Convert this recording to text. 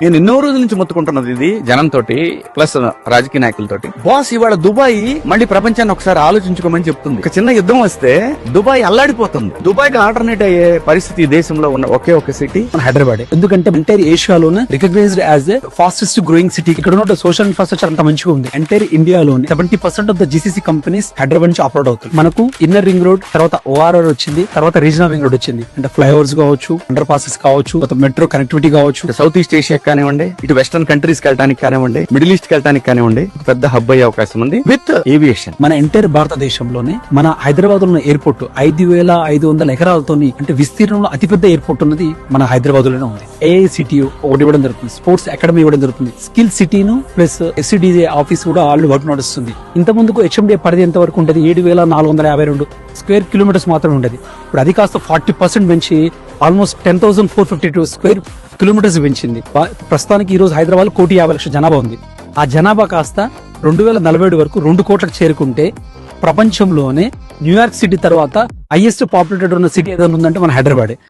నేను ఎన్నో రోజుల నుంచి మొత్తుకుంటున్నది ఇది జనంతో ప్లస్ రాజకీయ నాయకులతోటి. బాస్ ఇవాళ దుబాయ్ మళ్ళీ ప్రపంచాన్ని ఒకసారి ఆలోచించుకోమని చెప్తుంది. ఒక చిన్న యుద్ధం వస్తే దుబాయ్ అల్లాడిపోతుంది. దుబాయ్ కి ఆల్టర్నేట్ అయ్యే పరిస్థితి ఈ దేశంలో ఉన్న ఒకే ఒక సిటీ హైదరాబాద్. ఎందుకంటే ఎంటైర్ ఏషియాలోనే recognised as a fastest growing city. ఇక్కడ ఉన్న సోషల్ ఇన్ఫ్రాస్ట్రక్చర్ అంత మంచిగా ఉంది. ఎంటైర్ ఇండియాలోని 70% of the GCC companies Hyderabad నుంచి ఆపరేట్ అవుతుంది. మనకు ఇన్నర్ రింగ్ రోడ్, తర్వాత ఓఆర్ఆర్ వచ్చింది, తర్వాత రీజనల్ రింగ్ రోడ్ వచ్చింది. అంటే ఫ్లైఓవర్స్ కావచ్చు, అండర్ పాసెస్ కావచ్చు, మెట్రో కనెక్టివిటీ కావచ్చు. సౌత్ ఈస్ట్ ఏషియా కానివ్వండి, ఇటు వెస్టర్న్ కంట్రీస్ కి వెళ్ళడానికి కానివ్వండి, మిడిల్ ఈస్ట్ కి వెళ్ళడానికి కానివ్వండి, ఒక పెద్ద హబ్ అయ్యే అవకాశం ఉంది విత్ ఏవియేషన్. మన ఎంటైర్ భారతదేశంలోనే మన హైదరాబాద్ లో ఉన్న ఎయిర్పోర్ట్ 5,500 ఎకరాలతోని, అంటే విస్తీర్ణంలో అతిపెద్ద ఎయిర్పోర్ట్ ఉన్నది మన హైదరాబాద్ లోనే ఉంది. ఏఐసిటీ ఒకటి ఇవ్వడం జరుగుతుంది, స్పోర్ట్స్ అకాడమీ ఇవ్వడం జరుగుతుంది, స్కిల్ సిటీను ప్లస్ ఎస్సిడిజే ఆఫీస్ కూడా ఆల్రెడీ వర్క్ నడుస్తుంది. ఇంత ముందుకు హెచ్ఎండిఏ పరిధి ఎంత వరకు ఉంటుంది? 7,452 స్క్వేర్ కిలోమీటర్స్ మాత్రమే ఉండేది. ఇప్పుడు అది కాస్త 40% పెంచి ఆల్మోస్ట్ 10,452 స్క్వేర్ కిలోమీటర్స్ పెంచింది. ప్రస్తుతానికి ఈ రోజు హైదరాబాద్ 1,50,00,000 జనాభా ఉంది. ఆ జనాభా కాస్త 2047 వరకు 2 కోట్లకు చేరుకుంటే ప్రపంచంలోనే న్యూయార్క్ సిటీ తర్వాత హైయెస్ట్ పాపులేటెడ్ ఉన్న సిటీ ఏదైనా ఉందంటే మన హైదరాబాద్.